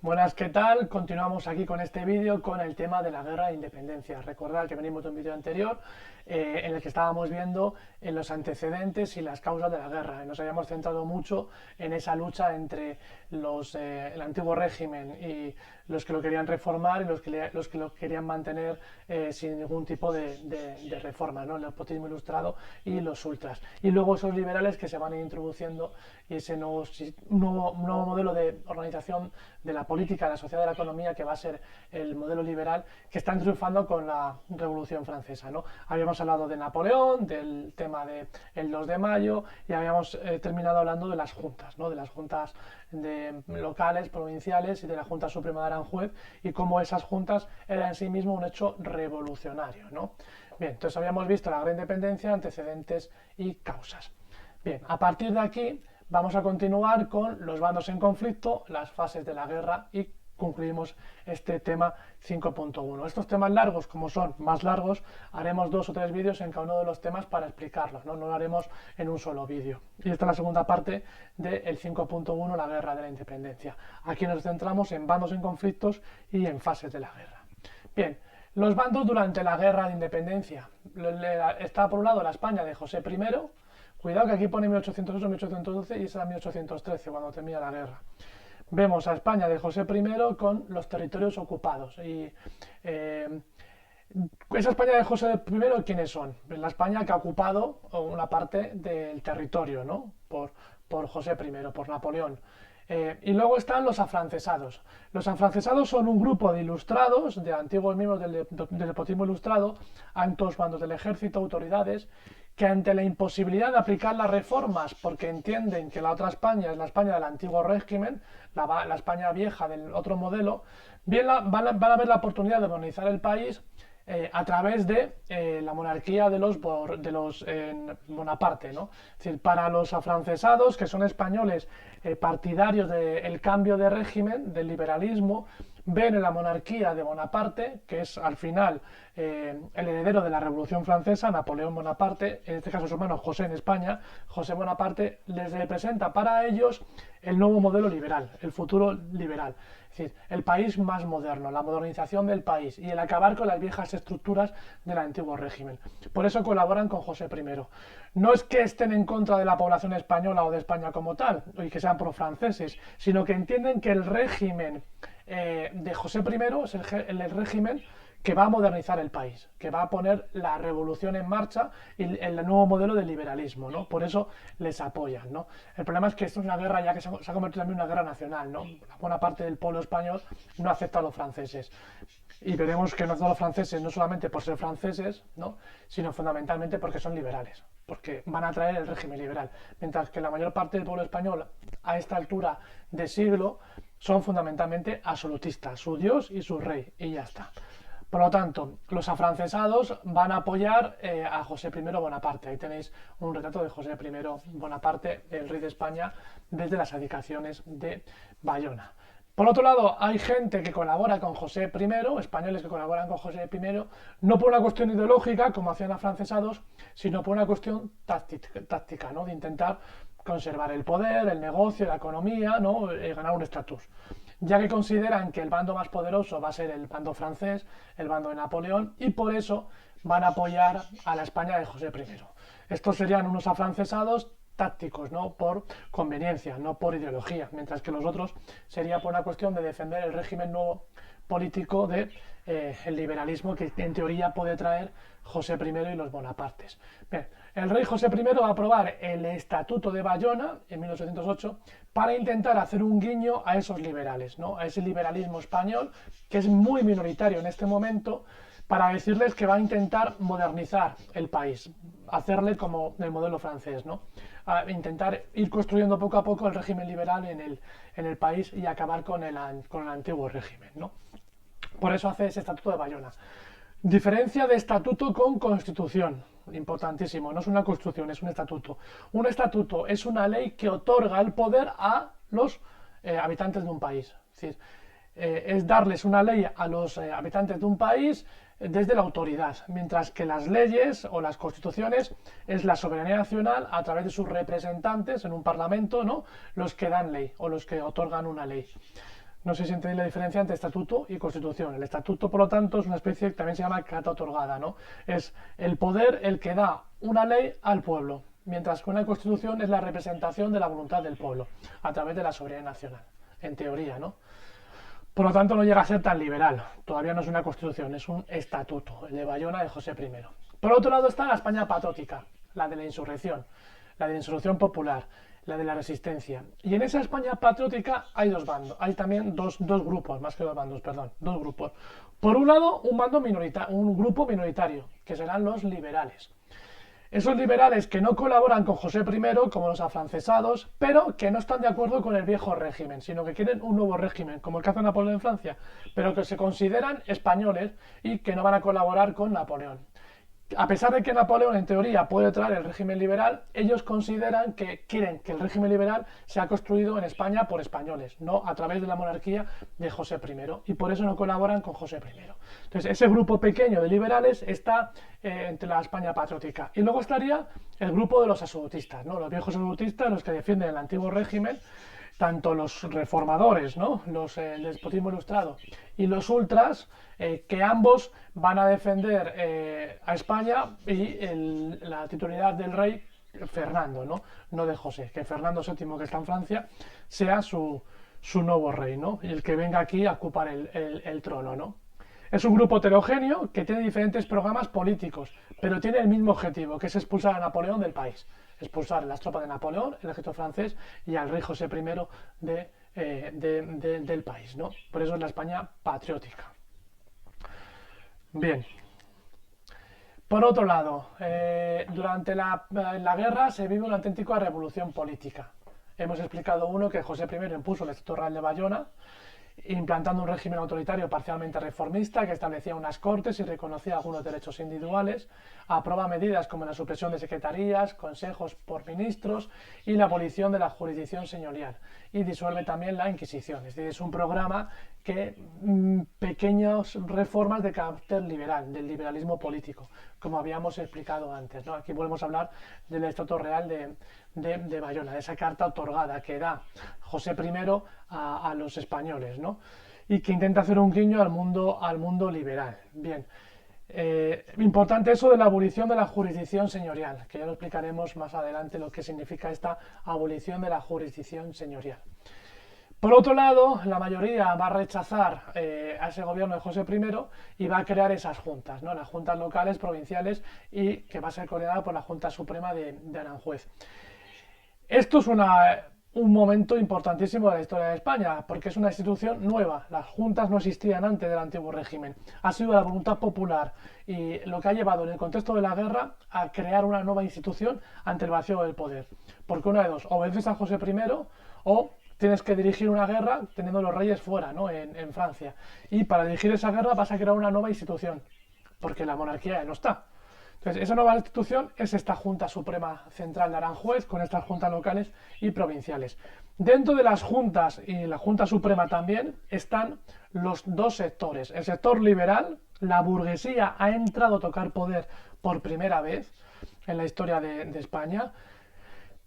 Buenas, ¿qué tal? Continuamos aquí con este vídeo con el tema de la guerra de independencia. Recordad que venimos de un vídeo anterior en el que estábamos viendo los antecedentes y las causas de la guerra. Y nos habíamos centrado mucho en esa lucha entre el antiguo régimen y los que lo querían reformar y los que lo querían mantener sin ningún tipo de reforma, ¿no? El nepotismo ilustrado y los ultras. Y luego esos liberales que se van a ir introduciendo y ese nuevo modelo de organización de la política, de la sociedad, de la economía, que va a ser el modelo liberal, que están triunfando con la Revolución Francesa, ¿no? Habíamos hablado de Napoleón, del tema del 2 de mayo, y habíamos terminado hablando de las juntas, ¿no? De las juntas locales, provinciales y de la Junta Suprema de Aranjuez, y cómo esas juntas eran en sí mismo un hecho revolucionario, ¿no? Bien, entonces habíamos visto la gran independencia, antecedentes y causas. Bien, a partir de aquí vamos a continuar con los bandos en conflicto, las fases de la guerra y concluimos este tema 5.1. Estos temas largos, como son más largos, haremos 2 o 3 vídeos en cada uno de los temas para explicarlos, no lo haremos en un solo vídeo. Y esta es la segunda parte del 5.1, la guerra de la independencia. Aquí nos centramos en bandos en conflictos y en fases de la guerra. Bien, los bandos durante la guerra de independencia. Está por un lado la España de José I. Cuidado que aquí pone 1808, 1812 y esa era 1813 cuando termina la guerra. Vemos a España de José I con los territorios ocupados. Y esa España de José I, ¿quiénes son? La España que ha ocupado una parte del territorio, ¿no? Por José I, por Napoleón. Y luego están los afrancesados. Los afrancesados son un grupo de ilustrados, de antiguos miembros del nepotismo ilustrado, altos mandos del ejército, autoridades, que ante la imposibilidad de aplicar las reformas, porque entienden que la otra España es la España del antiguo régimen, la España vieja del otro modelo, van a ver la oportunidad de modernizar el país a través de la monarquía de los Bonaparte, ¿no? Es decir, para los afrancesados, que son españoles partidarios del cambio de régimen, del liberalismo, ven en la monarquía de Bonaparte, que es al final el heredero de la Revolución Francesa, Napoleón Bonaparte, en este caso su hermano José en España, José Bonaparte, les representa para ellos el nuevo modelo liberal, el futuro liberal. Es decir, el país más moderno, la modernización del país y el acabar con las viejas estructuras del antiguo régimen. Por eso colaboran con José I. No es que estén en contra de la población española o de España como tal, y que sean pro-franceses, sino que entienden que el régimen de José I es el régimen que va a modernizar el país, que va a poner la revolución en marcha y el nuevo modelo de liberalismo, ¿no? Por eso les apoyan, ¿no? El problema es que esto es una guerra ya que se ha convertido también en una guerra nacional, ¿no? La buena parte del pueblo español no acepta a los franceses. Y veremos que no aceptan a los franceses no solamente por ser franceses, ¿no? Sino fundamentalmente porque son liberales, porque van a traer el régimen liberal. Mientras que la mayor parte del pueblo español a esta altura de siglo son fundamentalmente absolutistas, su dios y su rey, y ya está. Por lo tanto, los afrancesados van a apoyar a José I Bonaparte. Ahí tenéis un retrato de José I Bonaparte, el rey de España, desde las abdicaciones de Bayona. Por otro lado, hay gente que colabora con José I, españoles que colaboran con José I, no por una cuestión ideológica, como hacían afrancesados, sino por una cuestión táctica, ¿no? De intentar conservar el poder, el negocio, la economía, ¿no? Ganar un estatus, ya que consideran que el bando más poderoso va a ser el bando francés, el bando de Napoleón, y por eso van a apoyar a la España de José I. Estos serían unos afrancesados tácticos, ¿no? Por conveniencia, no por ideología, mientras que los otros sería por una cuestión de defender el régimen nuevo político de el liberalismo que en teoría puede traer José I y los Bonapartes. Bien, el rey José I va a aprobar el Estatuto de Bayona en 1808 para intentar hacer un guiño a esos liberales, ¿no? A ese liberalismo español que es muy minoritario en este momento, para decirles que va a intentar modernizar el país, hacerle como el modelo francés, ¿no? A intentar ir construyendo poco a poco el régimen liberal en el país y acabar con el antiguo régimen, ¿no? Por eso hace ese Estatuto de Bayona. Diferencia de estatuto con constitución, importantísimo, no es una constitución, es un estatuto. Un estatuto es una ley que otorga el poder a los habitantes de un país. Es decir, es darles una ley a los habitantes de un país desde la autoridad, mientras que las leyes o las constituciones es la soberanía nacional a través de sus representantes en un parlamento, ¿no? Los que dan ley o los que otorgan una ley. No sé si entendéis la diferencia entre estatuto y constitución. El estatuto, por lo tanto, es una especie que también se llama carta otorgada, ¿no? Es el poder el que da una ley al pueblo, mientras que una constitución es la representación de la voluntad del pueblo a través de la soberanía nacional, en teoría, ¿no? Por lo tanto, no llega a ser tan liberal. Todavía no es una constitución, es un estatuto, el de Bayona de José I. Por otro lado está la España patriótica, la de la insurrección popular, la de la resistencia. Y en esa España patriótica hay dos bandos, hay también dos grupos, más que dos bandos, perdón, dos grupos. Por un lado, un grupo minoritario, que serán los liberales. Esos liberales que no colaboran con José I, como los afrancesados, pero que no están de acuerdo con el viejo régimen, sino que quieren un nuevo régimen, como el que hace Napoleón en Francia, pero que se consideran españoles y que no van a colaborar con Napoleón. A pesar de que Napoleón en teoría puede traer el régimen liberal, ellos consideran que quieren que el régimen liberal sea construido en España por españoles, no a través de la monarquía de José I, y por eso no colaboran con José I. Entonces ese grupo pequeño de liberales está entre la España patriótica. Y luego estaría el grupo de los absolutistas, ¿no? Los viejos absolutistas, los que defienden el antiguo régimen, tanto los reformadores, ¿no? El despotismo ilustrado, y los ultras, que ambos van a defender a España y la titularidad del rey Fernando, ¿no? De José, que Fernando VII, que está en Francia, sea su nuevo rey, ¿no? Y el que venga aquí a ocupar el trono, ¿no? Es un grupo heterogéneo que tiene diferentes programas políticos, pero tiene el mismo objetivo, que es expulsar a Napoleón del país. Expulsar las tropas de Napoleón, el ejército francés, y al rey José I del país, ¿no? Por eso es la España patriótica. Bien. Por otro lado, durante la guerra se vive una auténtica revolución política. Hemos explicado que José I impuso el Estatuto Real de Bayona, implantando un régimen autoritario parcialmente reformista que establecía unas cortes y reconocía algunos derechos individuales, aprueba medidas como la supresión de secretarías, consejos por ministros y la abolición de la jurisdicción señorial, y disuelve también la Inquisición. Es decir, es un programa que pequeñas reformas de carácter liberal, del liberalismo político, como habíamos explicado antes, ¿no? Aquí volvemos a hablar del Estatuto Real de Bayona, de esa carta otorgada que da José I a los españoles, ¿no? Y que intenta hacer un guiño al mundo liberal. Bien, importante eso de la abolición de la jurisdicción señorial, que ya lo explicaremos más adelante lo que significa esta abolición de la jurisdicción señorial. Por otro lado, la mayoría va a rechazar a ese gobierno de José I y va a crear esas juntas, ¿no? Las juntas locales, provinciales, y que va a ser coordinada por la Junta Suprema de Aranjuez. Esto es un momento importantísimo de la historia de España, porque es una institución nueva. Las juntas no existían antes del antiguo régimen. Ha sido la voluntad popular y lo que ha llevado en el contexto de la guerra a crear una nueva institución ante el vacío del poder. Porque una de dos, obedeces a José I o tienes que dirigir una guerra teniendo los reyes fuera, ¿no? en Francia. Y para dirigir esa guerra vas a crear una nueva institución, porque la monarquía ya no está. Entonces, esa nueva institución es esta Junta Suprema Central de Aranjuez, con estas juntas locales y provinciales. Dentro de las juntas y la Junta Suprema también están los dos sectores. El sector liberal, la burguesía ha entrado a tocar poder por primera vez en la historia de España,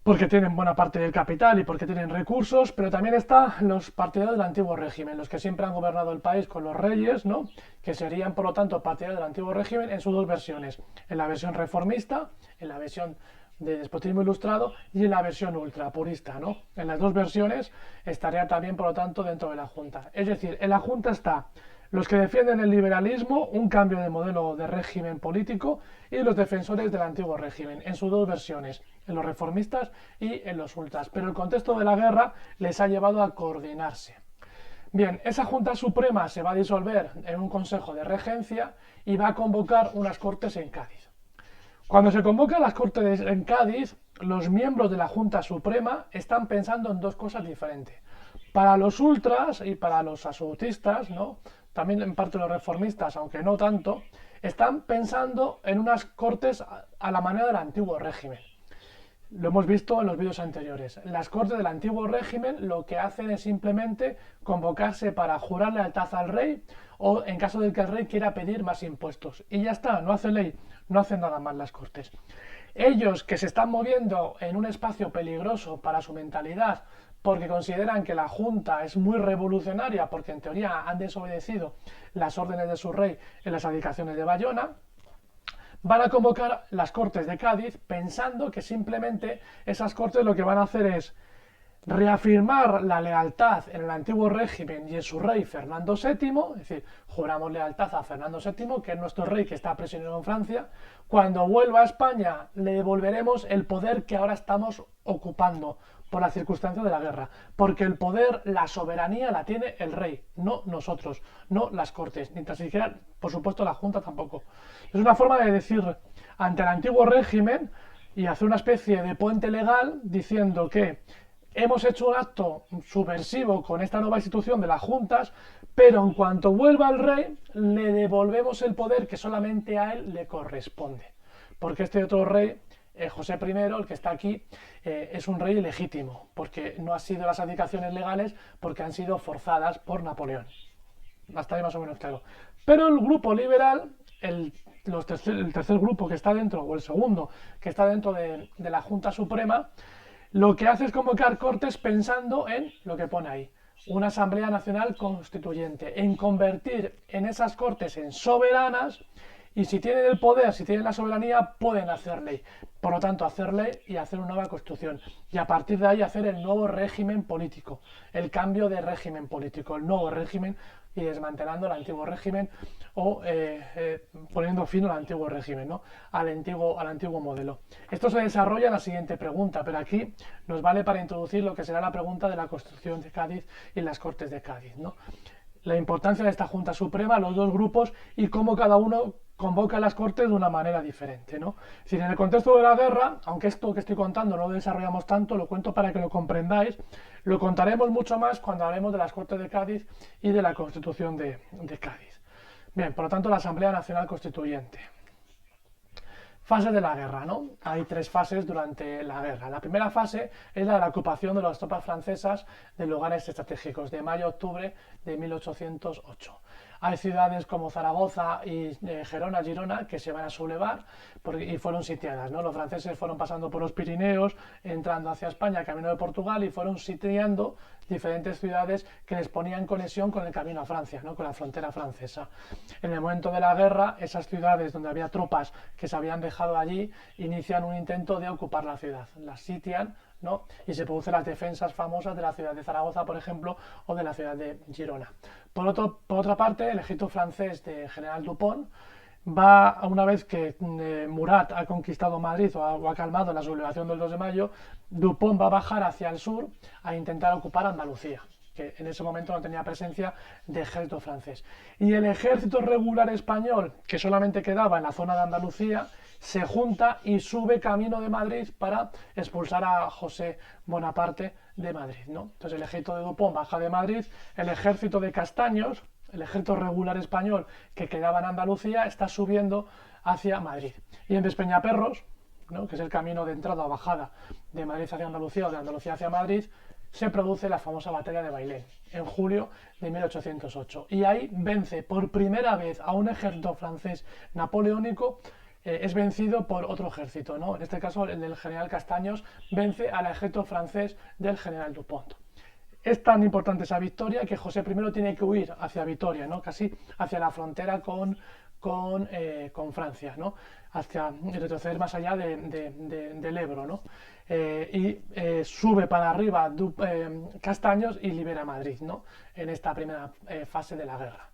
porque tienen buena parte del capital y porque tienen recursos, pero también están los partidarios del antiguo régimen, los que siempre han gobernado el país con los reyes, ¿no? Que serían, por lo tanto, partidarios del antiguo régimen en sus dos versiones, en la versión reformista, en la versión de despotismo ilustrado y en la versión ultrapurista, ¿no? En las dos versiones estaría también, por lo tanto, dentro de la Junta. Es decir, en la Junta está los que defienden el liberalismo, un cambio de modelo de régimen político, y los defensores del antiguo régimen, en sus dos versiones, en los reformistas y en los ultras. Pero el contexto de la guerra les ha llevado a coordinarse. Bien, esa Junta Suprema se va a disolver en un Consejo de Regencia y va a convocar unas Cortes en Cádiz. Cuando se convocan las Cortes en Cádiz, los miembros de la Junta Suprema están pensando en dos cosas diferentes. Para los ultras y para los absolutistas, ¿no? También en parte los reformistas, aunque no tanto, están pensando en unas cortes a la manera del antiguo régimen. Lo hemos visto en los vídeos anteriores. Las cortes del antiguo régimen lo que hacen es simplemente convocarse para jurar lealtad al rey o en caso de que el rey quiera pedir más impuestos. Y ya está, no hace ley, no hacen nada más las cortes. Ellos que se están moviendo en un espacio peligroso para su mentalidad, porque consideran que la Junta es muy revolucionaria, porque en teoría han desobedecido las órdenes de su rey en las abdicaciones de Bayona, van a convocar las Cortes de Cádiz pensando que simplemente esas Cortes lo que van a hacer es reafirmar la lealtad en el antiguo régimen y en su rey Fernando VII, es decir, juramos lealtad a Fernando VII, que es nuestro rey que está prisionero en Francia. Cuando vuelva a España le devolveremos el poder que ahora estamos ocupando por la circunstancia de la guerra, porque el poder, la soberanía la tiene el rey, no nosotros, no las Cortes, ni tan siquiera, por supuesto, la Junta tampoco. Es una forma de decir ante el antiguo régimen y hacer una especie de puente legal diciendo que hemos hecho un acto subversivo con esta nueva institución de las juntas, pero en cuanto vuelva el rey, le devolvemos el poder que solamente a él le corresponde. Porque este otro rey, José I, el que está aquí, es un rey ilegítimo, porque no han sido las abdicaciones legales, porque han sido forzadas por Napoleón. Hasta ahí más o menos claro. Pero el grupo liberal, el tercer grupo que está dentro, o el segundo, que está dentro de la Junta Suprema, lo que hace es convocar Cortes pensando en lo que pone ahí, una Asamblea Nacional Constituyente, en convertir en esas Cortes en soberanas, y si tienen el poder, si tienen la soberanía, pueden hacer ley. Por lo tanto, hacer ley y hacer una nueva constitución. Y a partir de ahí hacer el nuevo régimen político, el cambio de régimen político, el nuevo régimen, y desmantelando el antiguo régimen o poniendo fin al antiguo régimen, ¿no? al antiguo modelo. Esto se desarrolla en la siguiente pregunta, pero aquí nos vale para introducir lo que será la pregunta de la Constitución de Cádiz y las Cortes de Cádiz, ¿no? La importancia de esta Junta Suprema, los dos grupos y cómo cada uno convoca las Cortes de una manera diferente, ¿no? Es decir, en el contexto de la guerra, aunque esto que estoy contando no lo desarrollamos tanto, lo cuento para que lo comprendáis, lo contaremos mucho más cuando hablemos de las Cortes de Cádiz y de la Constitución de Cádiz. Bien, por lo tanto, la Asamblea Nacional Constituyente. Fases de la guerra, ¿no? Hay tres fases durante la guerra. La primera fase es la de la ocupación de las tropas francesas de lugares estratégicos, de mayo a octubre de 1808. Hay ciudades como Zaragoza y Girona que se van a sublevar y fueron sitiadas, ¿no? Los franceses fueron pasando por los Pirineos, entrando hacia España, camino de Portugal, y fueron sitiando diferentes ciudades que les ponían conexión con el camino a Francia, ¿no? Con la frontera francesa. En el momento de la guerra, esas ciudades donde había tropas que se habían dejado allí, inician un intento de ocupar la ciudad. Las sitian, ¿no? Y se producen las defensas famosas de la ciudad de Zaragoza, por ejemplo, o de la ciudad de Girona. Por otra parte, el ejército francés de General Dupont va, una vez que Murat ha conquistado Madrid o ha calmado la sublevación del 2 de mayo, Dupont va a bajar hacia el sur a intentar ocupar Andalucía, que en ese momento no tenía presencia de ejército francés. Y el ejército regular español, que solamente quedaba en la zona de Andalucía, se junta y sube camino de Madrid para expulsar a José Bonaparte de Madrid, ¿no? Entonces el ejército de Dupont baja de Madrid, el ejército de Castaños, el ejército regular español que quedaba en Andalucía, está subiendo hacia Madrid. Y en Despeñaperros, ¿no? Que es el camino de entrada o bajada de Madrid hacia Andalucía o de Andalucía hacia Madrid, se produce la famosa batalla de Bailén en julio de 1808. Y ahí vence por primera vez a un ejército francés napoleónico. Es vencido por otro ejército, ¿no? En este caso el del general Castaños vence al ejército francés del general Dupont. Es tan importante esa victoria que José I tiene que huir hacia Vitoria, ¿no? Casi hacia la frontera con Francia, ¿no? Hacia retroceder más allá del Ebro, ¿no? Sube para arriba Castaños y libera Madrid, ¿no? En esta primera fase de la guerra.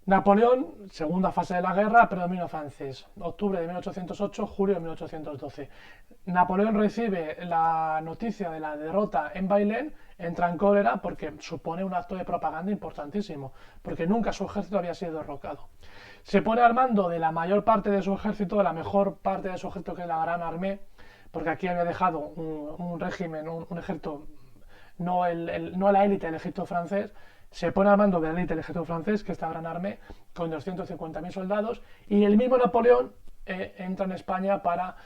Napoleón, segunda fase de la guerra, predominio francés. Octubre de 1808, julio de 1812. Napoleón recibe la noticia de la derrota en Bailén, entra en cólera porque supone un acto de propaganda importantísimo, porque nunca su ejército había sido derrocado. Se pone al mando de la mayor parte de su ejército, de la mejor parte de su ejército, que es la Gran Armée, porque aquí había dejado un régimen, un ejército, no la élite del ejército francés. Se pone al mando de la élite del ejército francés, que es esta Gran Armée, con 250.000 soldados, y el mismo Napoleón entra en España para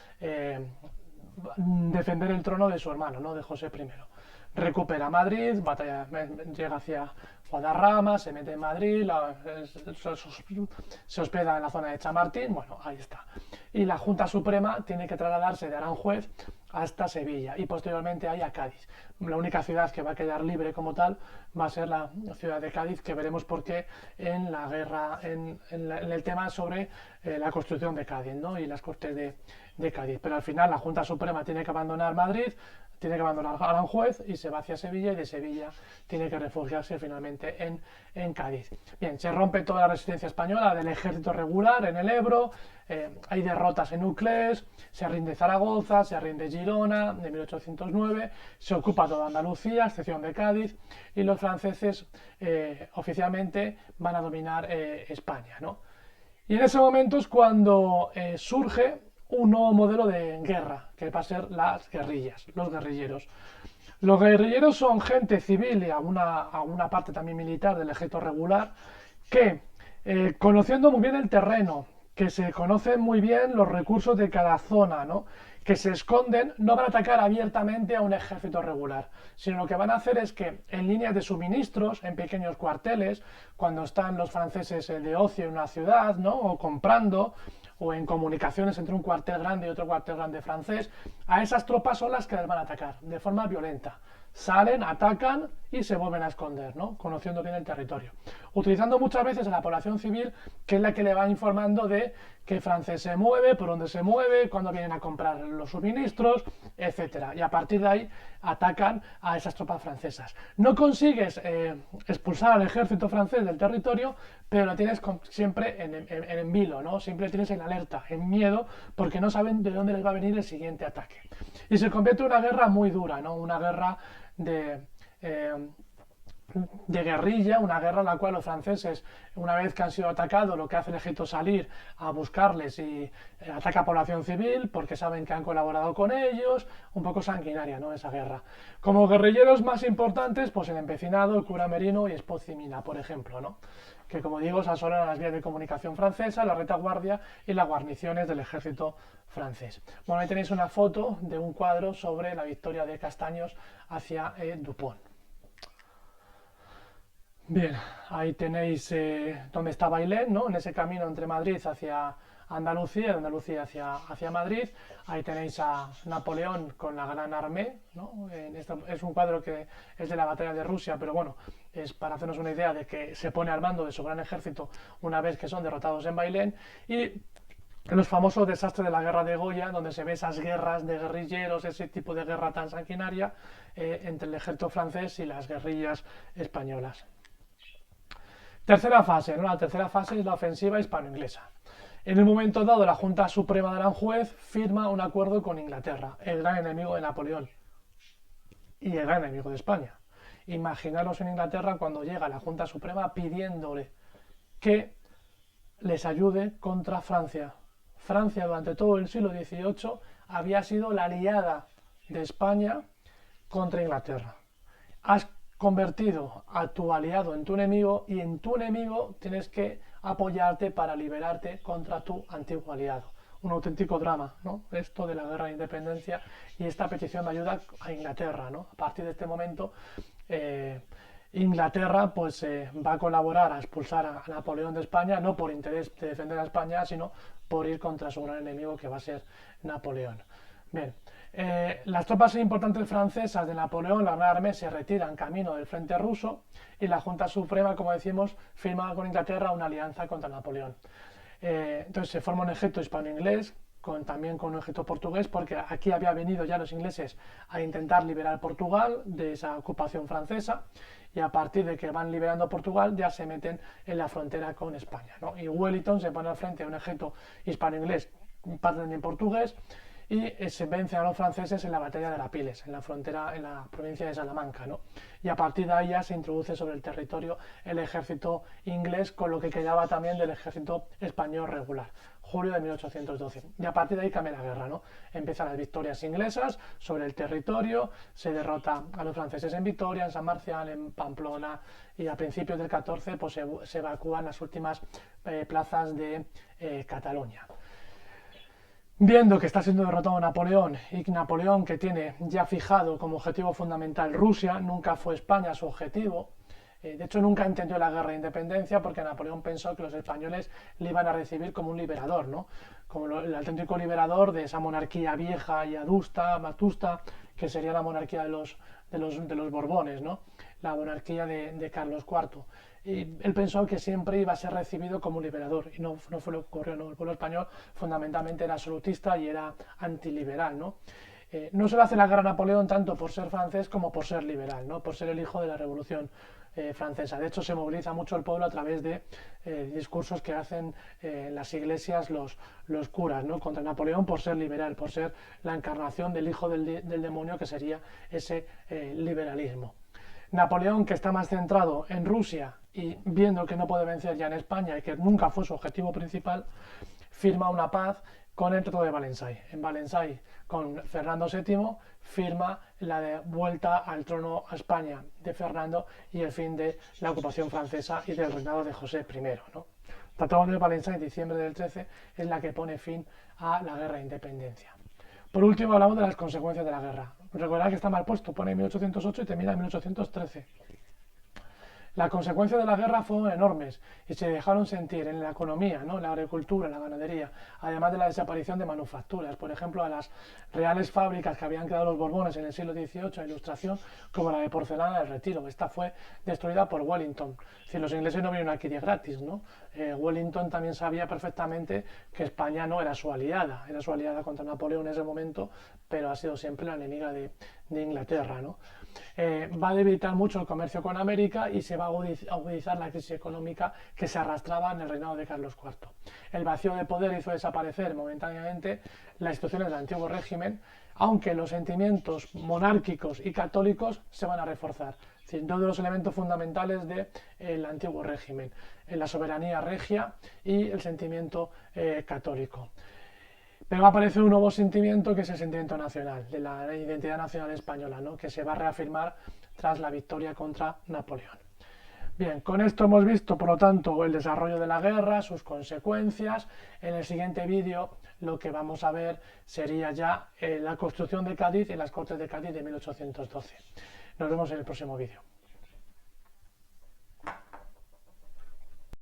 defender el trono de su hermano, ¿no? De José I. recupera Madrid, llega hacia Guadarrama, se mete en Madrid, se hospeda en la zona de Chamartín, bueno, ahí está. Y la Junta Suprema tiene que trasladarse de Aranjuez hasta Sevilla y posteriormente ahí a Cádiz. La única ciudad que va a quedar libre como tal va a ser la ciudad de Cádiz, que veremos por qué en la guerra, en el tema sobre la construcción de Cádiz, ¿no? Y las cortes de Cádiz. Pero al final la Junta Suprema tiene que abandonar Madrid, tiene que abandonar Aranjuez y se va hacia Sevilla, y de Sevilla tiene que refugiarse finalmente en Cádiz. Bien, se rompe toda la resistencia española del ejército regular en el Ebro, hay derrotas en Uclés, se rinde Zaragoza, se rinde Girona de 1809, se ocupa toda Andalucía, a excepción de Cádiz, y los franceses oficialmente van a dominar España, ¿no? Y en ese momento es cuando surge un nuevo modelo de guerra, que va a ser las guerrillas, los guerrilleros. Los guerrilleros son gente civil y alguna parte también militar del ejército regular que, conociendo muy bien el terreno, que se conocen muy bien los recursos de cada zona, ¿no? Que se esconden, no van a atacar abiertamente a un ejército regular, sino lo que van a hacer es que en líneas de suministros, en pequeños cuarteles, cuando están los franceses de ocio en una ciudad, ¿no? O comprando, o en comunicaciones entre un cuartel grande y otro cuartel grande francés, a esas tropas son las que les van a atacar de forma violenta. Salen, atacan y se vuelven a esconder, ¿no? Conociendo bien el territorio. Utilizando muchas veces a la población civil, que es la que le va informando de qué francés se mueve, por dónde se mueve, cuándo vienen a comprar los suministros, etcétera. Y a partir de ahí atacan a esas tropas francesas. No consigues expulsar al ejército francés del territorio, pero lo tienes siempre en vilo, ¿no? Siempre tienes en alerta, en miedo, porque no saben de dónde les va a venir el siguiente ataque. Y se convierte en una guerra muy dura, ¿no? Una guerra de guerrilla, una guerra en la cual los franceses, una vez que han sido atacados, lo que hace el ejército es salir a buscarles y ataca a población civil porque saben que han colaborado con ellos, un poco sanguinaria, ¿no? Esa guerra. Como guerrilleros más importantes, pues el empecinado, el cura Merino y Espoz-Cimina, por ejemplo, ¿no? Que, como digo, se asolan a las vías de comunicación francesa, la retaguardia y las guarniciones del ejército francés. Bueno, ahí tenéis una foto de un cuadro sobre la victoria de Castaños hacia Dupont. Bien, ahí tenéis donde está Bailén, ¿no? En ese camino entre Madrid hacia Andalucía, de Andalucía hacia Madrid. Ahí tenéis a Napoleón con la Gran Armée, ¿no? Es un cuadro que es de la batalla de Rusia, pero bueno, es para hacernos una idea de que se pone al mando de su gran ejército una vez que son derrotados en Bailén. Y los famosos desastres de la guerra de Goya, donde se ve esas guerras de guerrilleros, ese tipo de guerra tan sanguinaria entre el ejército francés y las guerrillas españolas. Tercera fase, ¿no? La tercera fase es la ofensiva hispano-inglesa. En un momento dado, la Junta Suprema de Aranjuez firma un acuerdo con Inglaterra, el gran enemigo de Napoleón y el gran enemigo de España. Imaginaros en Inglaterra cuando llega la Junta Suprema pidiéndole que les ayude contra Francia. Francia durante todo el siglo XVIII había sido la aliada de España contra Inglaterra. Has convertido a tu aliado en tu enemigo y en tu enemigo tienes que apoyarte para liberarte contra tu antiguo aliado. Un auténtico drama, ¿no? Esto de la guerra de independencia y esta petición de ayuda a Inglaterra, ¿no? A partir de este momento, Inglaterra pues va a colaborar a expulsar a Napoleón de España, no por interés de defender a España, sino por ir contra su gran enemigo que va a ser Napoleón. Bien, las tropas importantes francesas de Napoleón, la Gran Armée, se retiran camino del frente ruso y la Junta Suprema, como decimos, firma con Inglaterra una alianza contra Napoleón. Entonces se forma un ejército hispano-inglés, también con un ejército portugués, porque aquí había venido ya los ingleses a intentar liberar Portugal de esa ocupación francesa, y a partir de que van liberando Portugal ya se meten en la frontera con España, ¿no? Y Wellington se pone al frente de un ejército hispano-inglés, parte también portugués, y se vencen a los franceses en la batalla de Arapiles, en la frontera, en la provincia de Salamanca, ¿no? Y a partir de ahí ya se introduce sobre el territorio el ejército inglés, con lo que quedaba también del ejército español regular, julio de 1812. Y a partir de ahí cambia la guerra, ¿no? Empiezan las victorias inglesas sobre el territorio, se derrota a los franceses en Vitoria, en San Marcial, en Pamplona, y a principios del 14 pues, se evacúan las últimas plazas de Cataluña. Viendo que está siendo derrotado Napoleón y Napoleón que tiene ya fijado como objetivo fundamental Rusia, nunca fue España su objetivo. De hecho, nunca entendió la guerra de independencia porque Napoleón pensó que los españoles le iban a recibir como un liberador, ¿no? Como el auténtico liberador de esa monarquía vieja y adusta, matusta, que sería la monarquía de los Borbones, ¿no? La monarquía de Carlos IV. Y él pensó que siempre iba a ser recibido como un liberador y no fue lo que ocurrió, ¿no? El pueblo español fundamentalmente era absolutista y era antiliberal, ¿no? No se le hace la guerra a Napoleón tanto por ser francés como por ser liberal, ¿no? Por ser el hijo de la Revolución francesa. De hecho, se moviliza mucho el pueblo a través de discursos que hacen en las iglesias los curas, ¿no? Contra Napoleón por ser liberal, por ser la encarnación del hijo del demonio que sería ese liberalismo. Napoleón, que está más centrado en Rusia y viendo que no puede vencer ya en España y que nunca fue su objetivo principal, firma una paz con el Tratado de Valensay. En Valensay, con Fernando VII, firma la de vuelta al trono a España de Fernando y el fin de la ocupación francesa y del reinado de José I, ¿no? El Tratado de Valensay, en diciembre del 13, es la que pone fin a la guerra de independencia. Por último, hablamos de las consecuencias de la guerra. Recordad que está mal puesto, pone 1808 y termina en 1813. Las consecuencias de la guerra fueron enormes y se dejaron sentir en la economía, ¿no? En la agricultura, en la ganadería, además de la desaparición de manufacturas. Por ejemplo, a las reales fábricas que habían creado los Borbones en el siglo XVIII, a Ilustración, como la de porcelana del Retiro. Esta fue destruida por Wellington. Es decir, los ingleses no vinieron aquí de gratis, ¿no? Wellington también sabía perfectamente que España no era su aliada contra Napoleón en ese momento, pero ha sido siempre la enemiga de Inglaterra, ¿no? Va a debilitar mucho el comercio con América y se va a agudizar la crisis económica que se arrastraba en el reinado de Carlos IV. El vacío de poder hizo desaparecer momentáneamente las instituciones del antiguo régimen, aunque los sentimientos monárquicos y católicos se van a reforzar. Es decir, dos de los elementos fundamentales del antiguo régimen, la soberanía regia y el sentimiento católico. Pero va a aparecer un nuevo sentimiento que es el sentimiento nacional, de la identidad nacional española, ¿no? Que se va a reafirmar tras la victoria contra Napoleón. Bien, con esto hemos visto, por lo tanto, el desarrollo de la guerra, sus consecuencias. En el siguiente vídeo lo que vamos a ver sería ya la construcción de Cádiz y las Cortes de Cádiz de 1812. Nos vemos en el próximo vídeo.